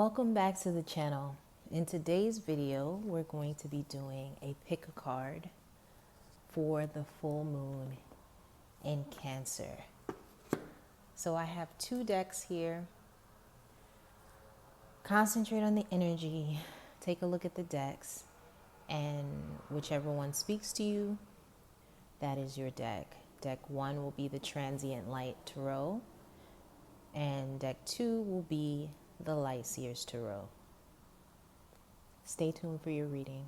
Welcome back to the channel. In today's video, we're going to be doing a pick a card for the full moon in Cancer. So I have two decks here. Concentrate on the energy, take a look at the decks, and whichever one speaks to you, that is your deck. Deck 1 will be the Transient Light Tarot, and deck 2 will be the Light Seers Tarot. Stay tuned for your reading.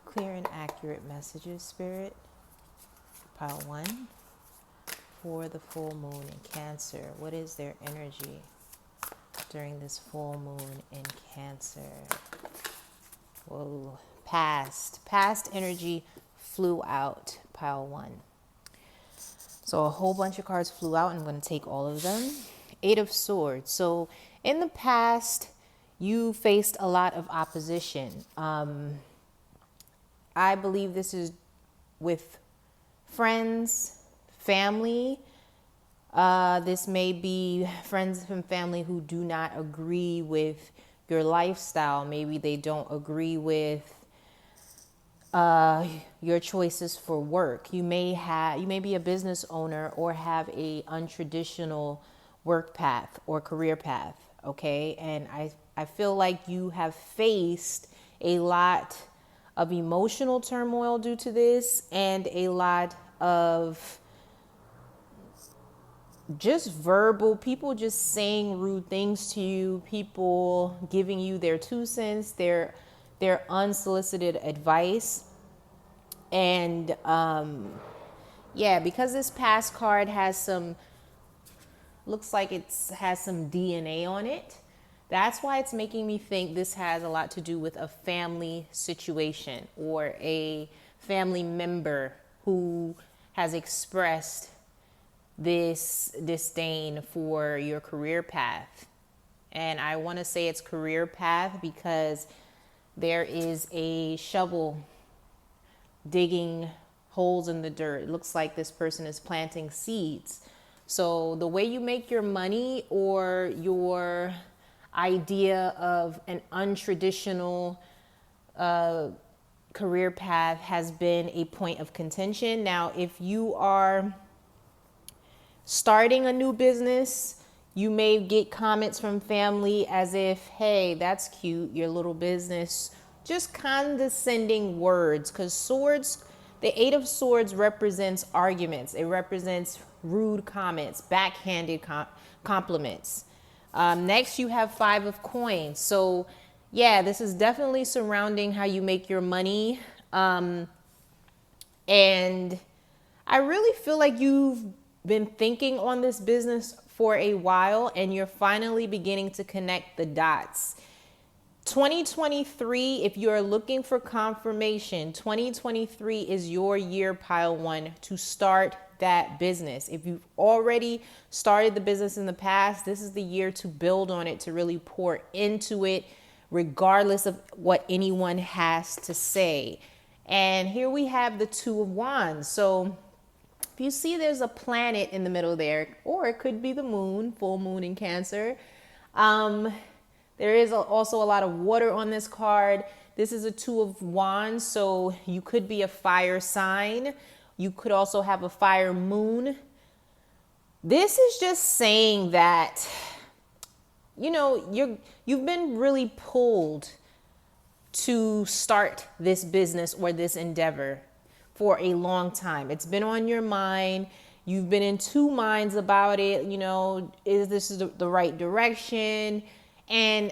Clear and accurate messages, Spirit. Pile 1 for the full moon in Cancer. What is their energy during this full moon in Cancer? Whoa, past energy flew out, pile 1. So a whole bunch of cards flew out. I'm going to take all of them. 8 of Swords. So in the past, you faced a lot of opposition. I believe this is with friends, family. This may be friends and family who do not agree with your lifestyle. Maybe they don't agree with your choices for work. You may be a business owner or have a untraditional work path or career path. Okay. And I feel like you have faced a lot of emotional turmoil due to this, and a lot of just verbal, people just saying rude things to you, people giving you their 2 cents, their unsolicited advice. And yeah, because this past card has looks like it has some DNA on it. That's why it's making me think this has a lot to do with a family situation or a family member who has expressed this disdain for your career path. And I want to say it's career path because there is a shovel digging holes in the dirt. It looks like this person is planting seeds. So the way you make your money or your idea of an untraditional career path has been a point of contention. Now, if you are starting a new business, you may get comments from family as if, hey, that's cute, your little business. Just condescending words, because swords, the 8 of Swords represents arguments. It represents rude comments, backhanded compliments. Next, you have 5 of Coins. So yeah, this is definitely surrounding how you make your money. And I really feel like you've been thinking on this business for a while, and you're finally beginning to connect the dots. 2023, if you're looking for confirmation, 2023 is your year, pile 1, to start that business. If you've already started the business in the past, this is the year to build on it, to really pour into it, regardless of what anyone has to say. And here we have the 2 of Wands. So if you see there's a planet in the middle there, or it could be the moon, full moon in Cancer. There is also a lot of water on this card. This is a 2 of Wands, so you could be a fire sign. You could also have a fire moon. This is just saying that, you know, you've been really pulled to start this business or this endeavor for a long time. It's been on your mind. You've been in 2 minds about it. You know, is this the right direction? And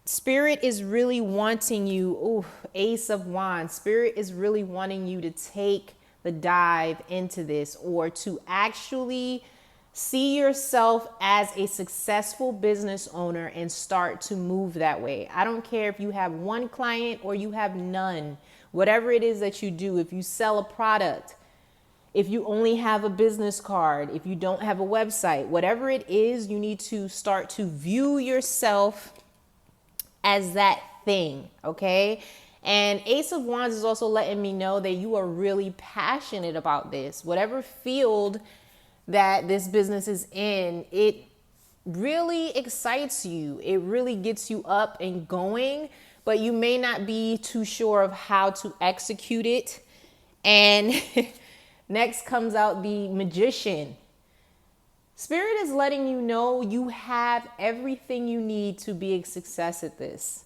Spirit is really wanting you, Ace of Wands. Spirit is really wanting you to take the dive into this, or to actually see yourself as a successful business owner and start to move that way. I don't care if you have 1 client or you have none. Whatever it is that you do, if you sell a product, if you only have a business card, if you don't have a website, whatever it is, you need to start to view yourself as that thing, okay? And Ace of Wands is also letting me know that you are really passionate about this. Whatever field that this business is in, it really excites you. It really gets you up and going, but you may not be too sure of how to execute it. And next comes out the Magician. Spirit is letting you know you have everything you need to be a success at this.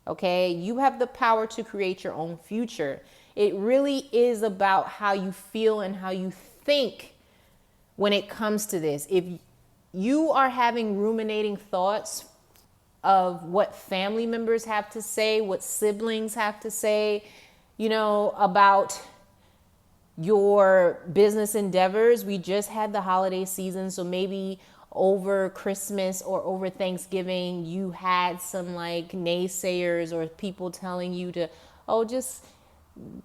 Okay, you have the power to create your own future. It really is about how you feel and how you think when it comes to this. If you are having ruminating thoughts of what family members have to say, what siblings have to say, about your business endeavors. We just had the holiday season, so maybe over Christmas or over Thanksgiving, you had some like naysayers or people telling you to, just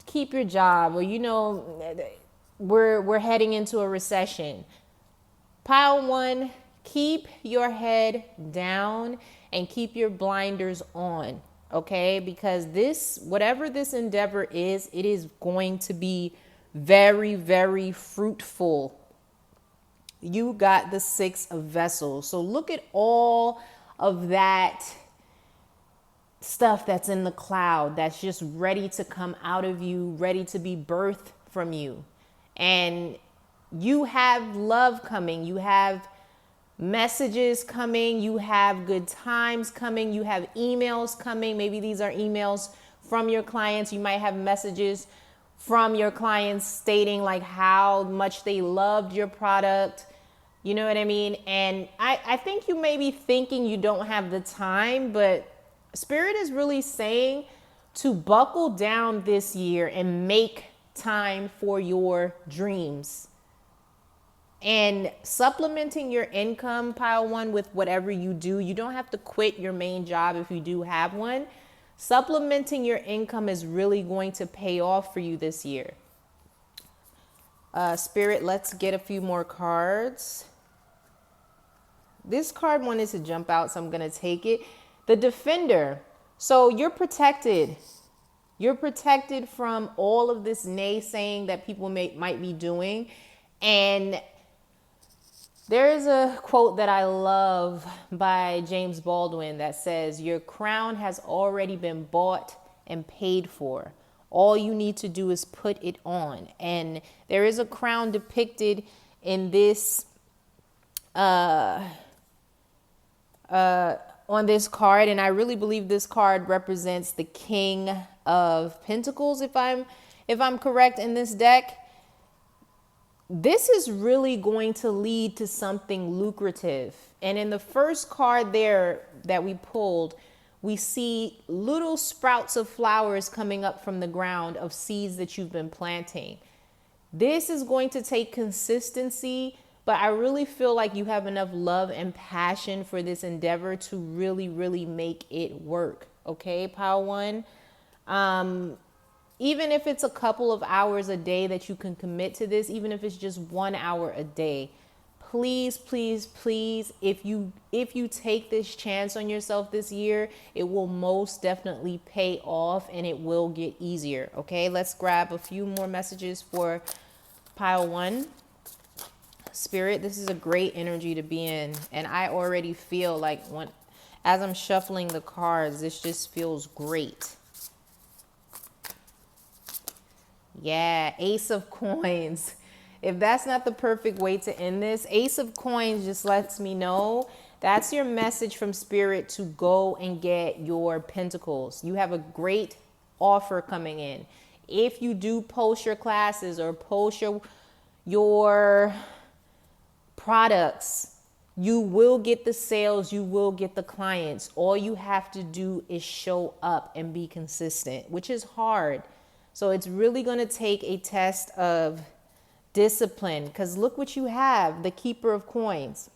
keep your job, or we're heading into a recession. Pile 1, keep your head down and keep your blinders on, okay? Because whatever this endeavor is, it is going to be very, very fruitful. You got the 6 of Vessels. So look at all of that stuff that's in the cloud that's just ready to come out of you, ready to be birthed from you. And you have love coming. You have messages coming. You have good times coming. You have emails coming. Maybe these are emails from your clients. You might have messages from your clients stating like how much they loved your product. You know what I mean? And I think you may be thinking you don't have the time, but Spirit is really saying to buckle down this year and make time for your dreams. And supplementing your income, Pile 1, with whatever you do. You don't have to quit your main job if you do have one. Supplementing your income is really going to pay off for you this year. Spirit, let's get a few more cards. This card wanted to jump out, so I'm going to take it. The Defender. So you're protected. You're protected from all of this naysaying that people might be doing. And there is a quote that I love by James Baldwin that says, "Your crown has already been bought and paid for. All you need to do is put it on." And there is a crown depicted in this on this card, and I really believe this card represents the King of Pentacles, if I'm correct in this deck. This is really going to lead to something lucrative. And in the first card there that we pulled, we see little sprouts of flowers coming up from the ground of seeds that you've been planting. This is going to take consistency, but I really feel like you have enough love and passion for this endeavor to really, really make it work. Okay, Pile 1. Even if it's a couple of hours a day that you can commit to this, even if it's just 1 hour a day, please, please, please, if you take this chance on yourself this year, it will most definitely pay off and it will get easier. Okay, let's grab a few more messages for Pile 1. Spirit, this is a great energy to be in. And I already feel like as I'm shuffling the cards, this just feels great. Yeah, Ace of Coins. If that's not the perfect way to end this, Ace of Coins just lets me know that's your message from Spirit to go and get your pentacles. You have a great offer coming in. If you do post your classes or post your products, you will get the sales, you will get the clients. All you have to do is show up and be consistent, which is hard. So it's really going to take a test of discipline, because look what you have, the Keeper of Coins.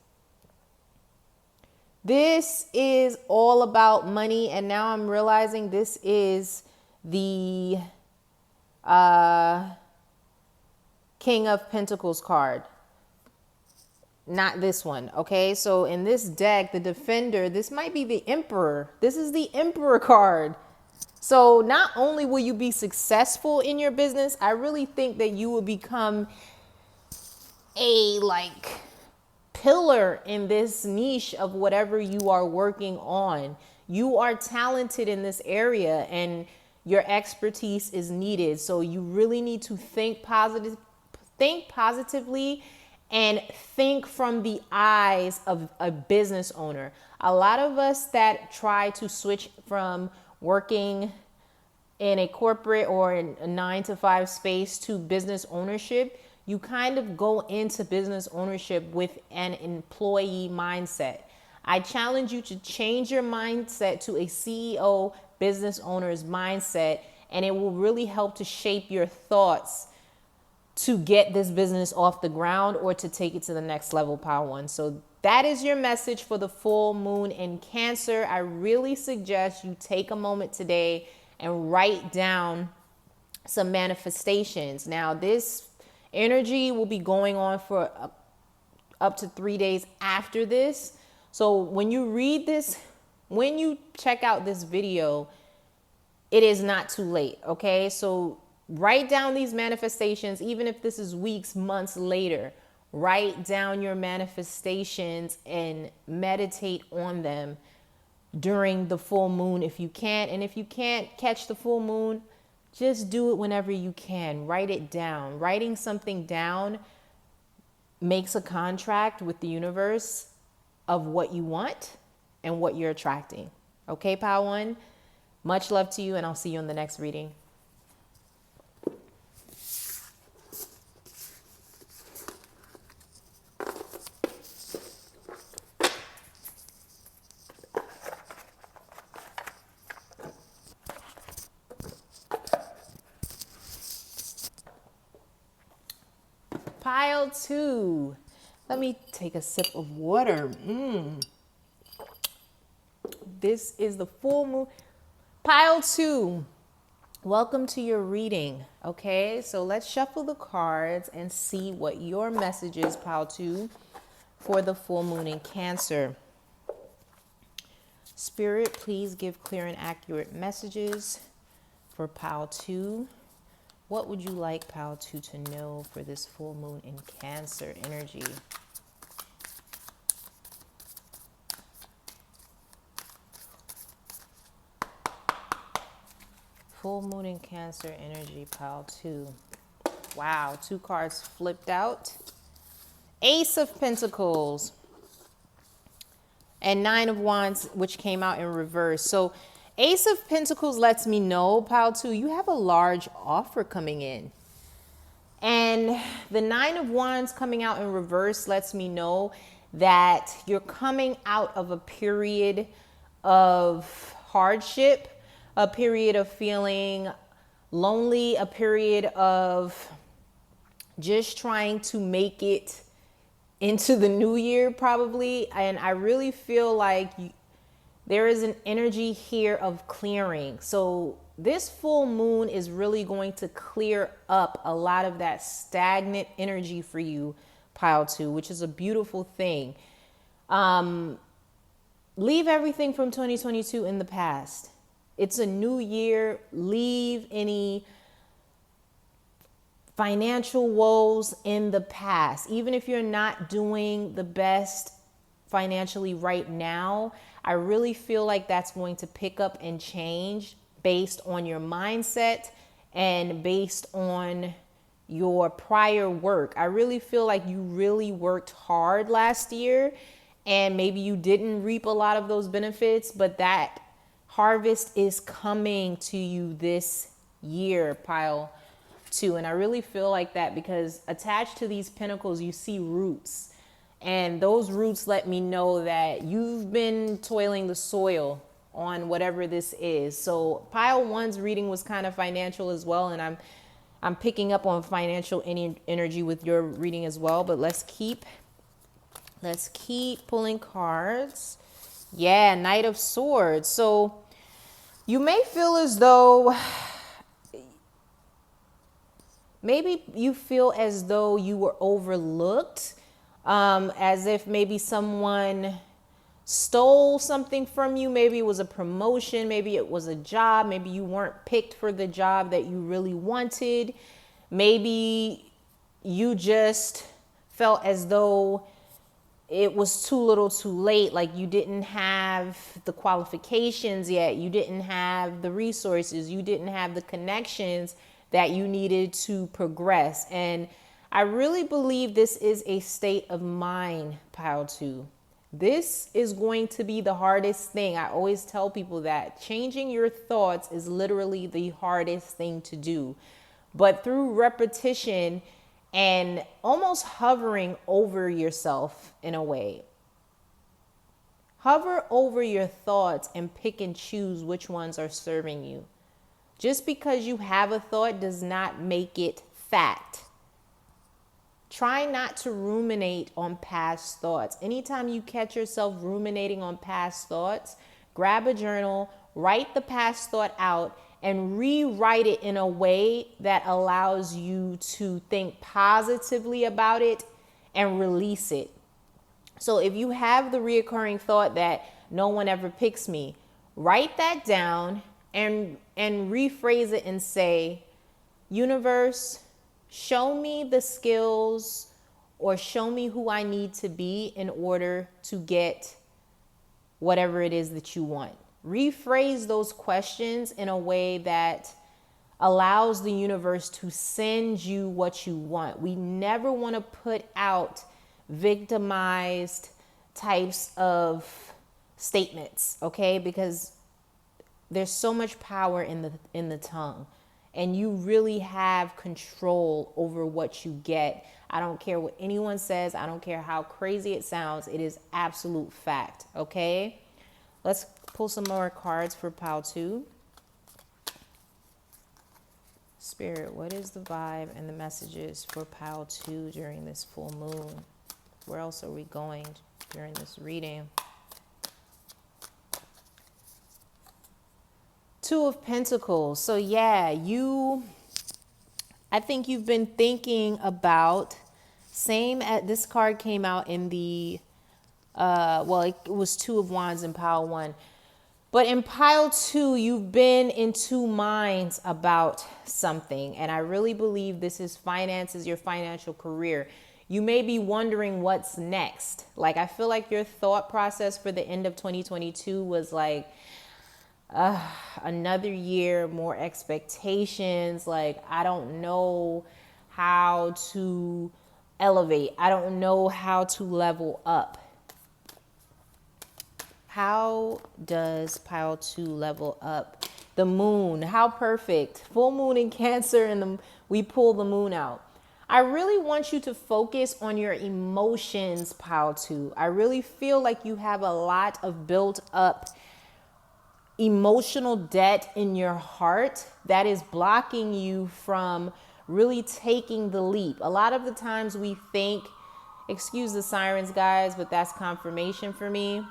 This is all about money, and now I'm realizing this is the King of Pentacles card, not this one. Okay, so in this deck, the Defender, this might be the Emperor. This is the Emperor card. So not only will you be successful in your business, I really think that you will become a pillar in this niche of whatever you are working on. You are talented in this area and your expertise is needed. So you really need to think positively and think from the eyes of a business owner. A lot of us that try to switch from working in a corporate or in a 9 to 5 space to business ownership, you kind of go into business ownership with an employee mindset. I challenge you to change your mindset to a CEO business owner's mindset, and it will really help to shape your thoughts to get this business off the ground or to take it to the next level, Power One. So that is your message for the full moon in Cancer. I really suggest you take a moment today and write down some manifestations. Now, this energy will be going on for up to 3 days after this. So when you read this, when you check out this video, it is not too late, okay? So write down these manifestations, even if this is weeks, months later. Write down your manifestations and meditate on them during the full moon if you can. And if you can't catch the full moon, just do it whenever you can. Write it down. Writing something down makes a contract with the universe of what you want and what you're attracting. Okay, Power One? Much love to you, and I'll see you in the next reading. Pile 2. Let me take a sip of water. This is the full moon. Pile 2. Welcome to your reading. Okay, so let's shuffle the cards and see what your message is, Pile 2, for the full moon in Cancer. Spirit, please give clear and accurate messages for Pile 2. What would you like Pile 2 to know for this full moon in Cancer energy? Full moon in Cancer energy, Pile 2. Wow, 2 cards flipped out. Ace of Pentacles and 9 of Wands, which came out in reverse. So Ace of Pentacles lets me know, Pile 2, you have a large offer coming in. And the 9 of Wands coming out in reverse lets me know that you're coming out of a period of hardship, a period of feeling lonely, a period of just trying to make it into the new year probably. And I really feel like there is an energy here of clearing. So this full moon is really going to clear up a lot of that stagnant energy for you, Pile 2, which is a beautiful thing. Leave everything from 2022 in the past. It's a new year. Leave any financial woes in the past. Even if you're not doing the best financially right now, I really feel like that's going to pick up and change based on your mindset and based on your prior work. I really feel like you really worked hard last year and maybe you didn't reap a lot of those benefits, but that harvest is coming to you this year, Pile 2. And I really feel like that because attached to these pentacles, you see roots. And those roots let me know that you've been toiling the soil on whatever this is. So Pile 1's reading was kind of financial as well. And I'm picking up on financial energy with your reading as well. But let's keep pulling cards. Yeah, Knight of Swords. So you may feel as though maybe you feel as though you were overlooked, as if maybe someone stole something from you. Maybe it was a promotion, maybe it was a job, maybe you weren't picked for the job that you really wanted. Maybe you just felt as though it was too little too late, like you didn't have the qualifications yet, you didn't have the resources, you didn't have the connections that you needed to progress. And I really believe this is a state of mind, pile 2. This is going to be the hardest thing. I always tell people that changing your thoughts is literally the hardest thing to do. But through repetition and almost hovering over yourself in a way, hover over your thoughts and pick and choose which ones are serving you. Just because you have a thought does not make it fact. Try not to ruminate on past thoughts. Anytime you catch yourself ruminating on past thoughts, grab a journal, write the past thought out, and rewrite it in a way that allows you to think positively about it and release it. So if you have the reoccurring thought that no one ever picks me, write that down and rephrase it and say, universe, show me the skills or show me who I need to be in order to get whatever it is that you want. Rephrase those questions in a way that allows the universe to send you what you want. We never want to put out victimized types of statements, okay? Because there's so much power in the tongue, and you really have control over what you get. I don't care what anyone says. I don't care how crazy it sounds. It is absolute fact, okay? Let's pull some more cards for pile 2. Spirit, what is the vibe and the messages for pile 2 during this full moon? Where else are we going during this reading? 2 of Pentacles. So yeah, I think you've been thinking about, this card came out in the, it was 2 of Wands in pile 1. But in pile 2, you've been in 2 minds about something. And I really believe this is finances, your financial career. You may be wondering what's next. Like, I feel like your thought process for the end of 2022 was like, another year, more expectations. Like, I don't know how to elevate. I don't know how to level up. How does pile 2 level up? The moon, how perfect. Full moon in Cancer, and we pull the moon out. I really want you to focus on your emotions, pile 2. I really feel like you have a lot of built up emotional debt in your heart that is blocking you from really taking the leap. A lot of the times we think, excuse the sirens, guys, but that's confirmation for me.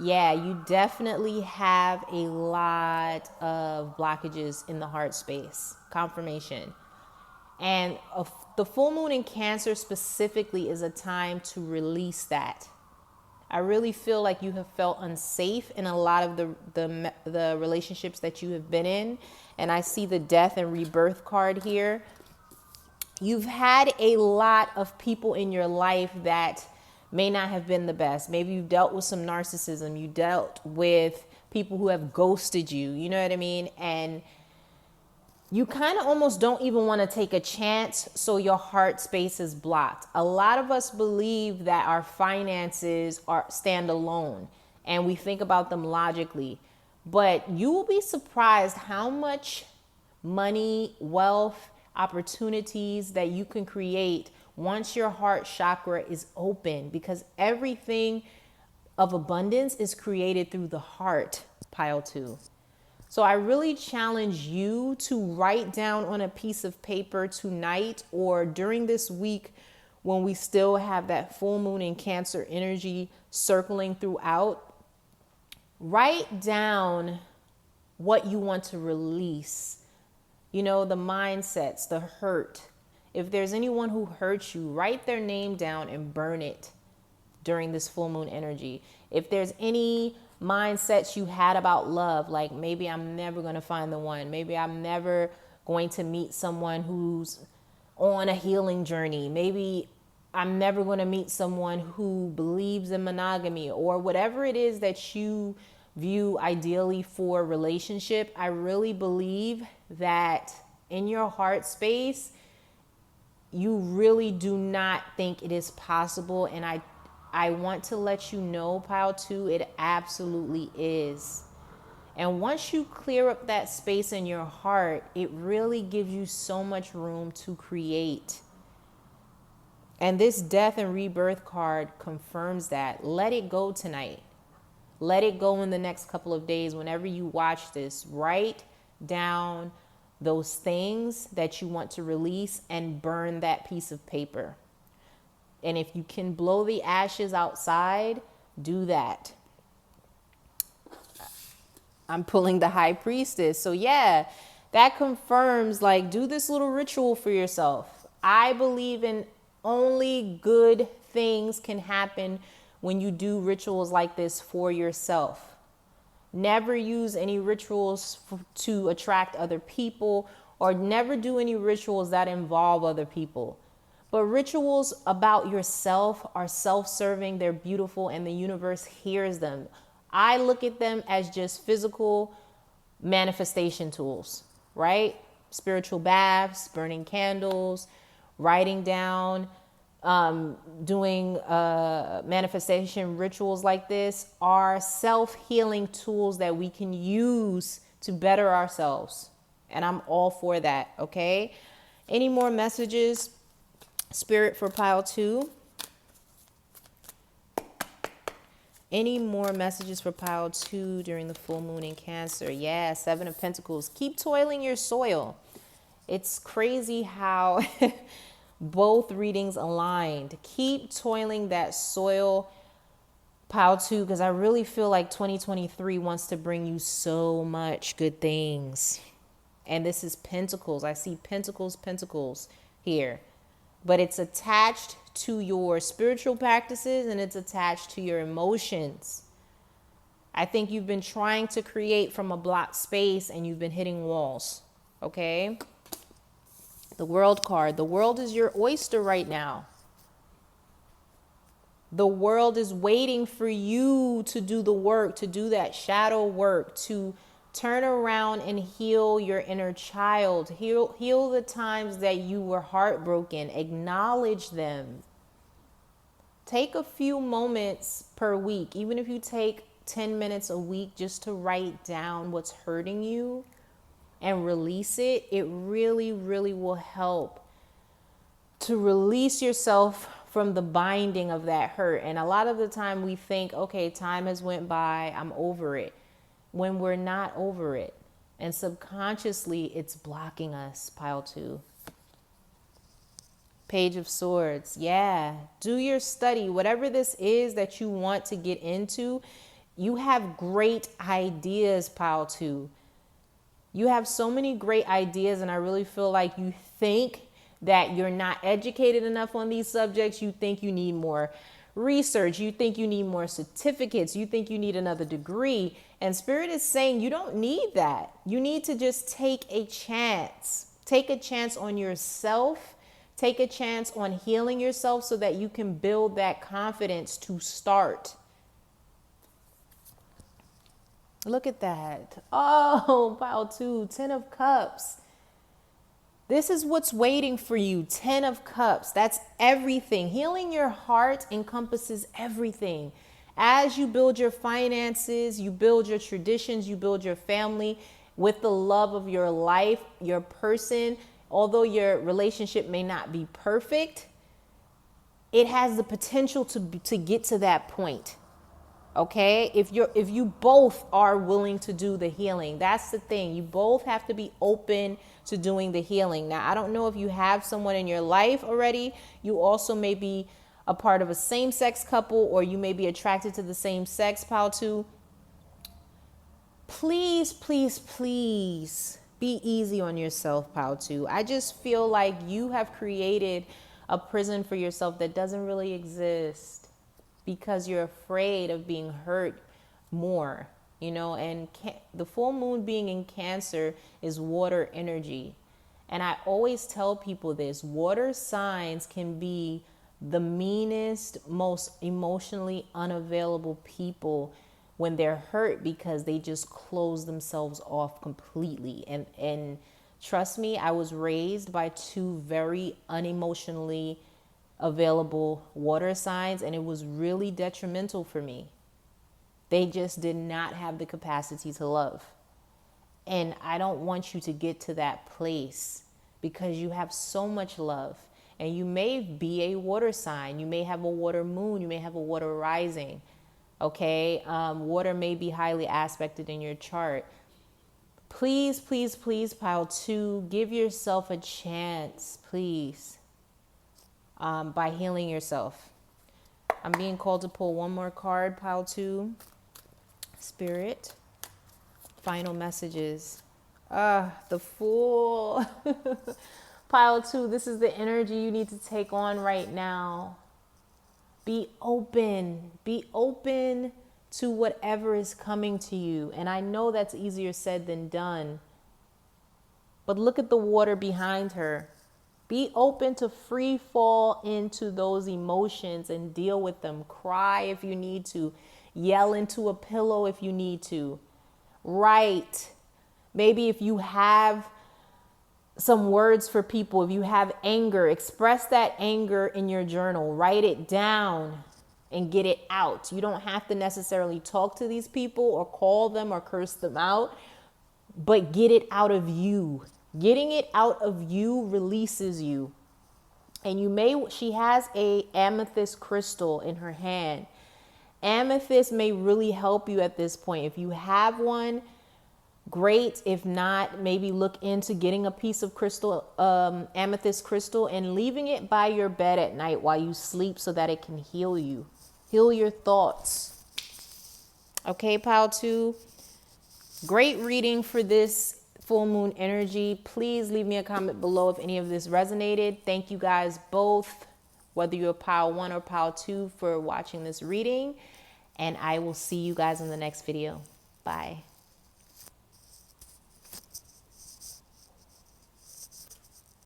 Yeah, you definitely have a lot of blockages in the heart space. Confirmation. And the full moon in Cancer specifically is a time to release that. I really feel like you have felt unsafe in a lot of the relationships that you have been in. And I see the death and rebirth card here. You've had a lot of people in your life that may not have been the best. Maybe you dealt with some narcissism. You dealt with people who have ghosted you. You know what I mean? And you kind of almost don't even want to take a chance, so your heart space is blocked. A lot of us believe that our finances stand alone, and we think about them logically. But you will be surprised how much money, wealth, opportunities that you can create once your heart chakra is open, because everything of abundance is created through the heart, pile 2. So I really challenge you to write down on a piece of paper tonight or during this week, when we still have that full moon in Cancer energy circling throughout. Write down what you want to release. You know, the mindsets, the hurt, If there's anyone who hurts you, write their name down and burn it during this full moon energy. If there's any mindsets you had about love, like maybe I'm never going to find the one, maybe I'm never going to meet someone who's on a healing journey, maybe I'm never going to meet someone who believes in monogamy, or whatever it is that you view ideally for a relationship, I really believe that in your heart space, you really do not think it is possible. And I want to let you know, Pile 2, it absolutely is. And once you clear up that space in your heart, it really gives you so much room to create. And this death and rebirth card confirms that. Let it go tonight. Let it go in the next couple of days. Whenever you watch this, write down those things that you want to release and burn that piece of paper. And if you can blow the ashes outside, do that. I'm pulling the High Priestess. So yeah, that confirms, like, do this little ritual for yourself. I believe in only good things can happen when you do rituals like this for yourself. Never use any rituals to attract other people, or never do any rituals that involve other people. But rituals about yourself are self-serving, they're beautiful, and the universe hears them. I look at them as just physical manifestation tools, right? Spiritual baths, burning candles, writing down, doing manifestation rituals like this are self-healing tools that we can use to better ourselves. And I'm all for that, okay? Any more messages, Spirit, for Pile 2? Any more messages for Pile 2 during the full moon in Cancer? Yeah, 7 of Pentacles. Keep toiling your soil. It's crazy how both readings aligned. Keep toiling that soil, Pile 2, because I really feel like 2023 wants to bring you so much good things. And this is Pentacles. I see Pentacles here. But it's attached to your spiritual practices and it's attached to your emotions. I think you've been trying to create from a blocked space and you've been hitting walls. Okay? The World card. The world is your oyster right now. The world is waiting for you to do the work, to do that shadow work, to turn around and heal your inner child. Heal the times that you were heartbroken. Acknowledge them. Take a few moments per week, even if you take 10 minutes a week just to write down what's hurting you and release it. It really, really will help to release yourself from the binding of that hurt. And a lot of the time we think, okay, time has went by, I'm over it, when we're not over it. And subconsciously it's blocking us, Pile 2. Page of Swords. Yeah, do your study. Whatever this is that you want to get into, you have great ideas, Pile 2. You have so many great ideas, and I really feel like you think that you're not educated enough on these subjects. You think you need more research. You think you need more certificates. You think you need another degree. And Spirit is saying you don't need that. You need to just take a chance. Take a chance on yourself. Take a chance on healing yourself so that you can build that confidence to start. Look at that. Oh, Pile 2, 10 of Cups. This is what's waiting for you. 10 of Cups. That's everything. Healing your heart encompasses everything. As you build your finances, you build your traditions, you build your family with the love of your life, your person. Although your relationship may not be perfect, it has the potential to get to that point. Okay? If you both are willing to do the healing, that's the thing. You both have to be open to doing the healing. Now, I don't know if you have someone in your life already. You also may be a part of a same-sex couple, or you may be attracted to the same sex, Pile 2. Please, please, please Be easy on yourself, pile 2. I just feel like you have created a prison for yourself that doesn't really exist because you're afraid of being hurt more, you know, and the full moon being in Cancer is water energy. And I always tell people this: water signs can be the meanest, most emotionally unavailable people when they're hurt because they just close themselves off completely. And trust me, I was raised by two very unemotionally available water signs, and it was really detrimental for me. They just did not have the capacity to love. And I don't want you to get to that place because you have so much love. And you may be a water sign. You may have a water moon. You may have a water rising. Okay. Water may be highly aspected in your chart. Please, please, please, pile 2, give yourself a chance, please, by healing yourself. I'm being called to pull one more card, pile 2. Spirit. Final messages. The Fool. Pile 2, this is the energy you need to take on right now. Be open. Be open to whatever is coming to you. And I know that's easier said than done. But look at the water behind her. Be open to free fall into those emotions and deal with them. Cry if you need to. Yell into a pillow if you need to. Write. Maybe if you have some words for people, if you have anger, express that anger in your journal. Write it down and get it out. You don't have to necessarily talk to these people or call them or curse them out, but get it out of you. Getting it out of you releases you. And she has a amethyst crystal in her hand. Amethyst may really help you at this point. If you have one, great. If not, maybe look into getting a piece of crystal, amethyst crystal, and leaving it by your bed at night while you sleep so that it can heal you. Heal your thoughts. Okay, pile 2. Great reading for this full moon energy. Please leave me a comment below if any of this resonated. Thank you guys both, whether you're pile 1 or pile 2, for watching this reading. And I will see you guys in the next video. Bye.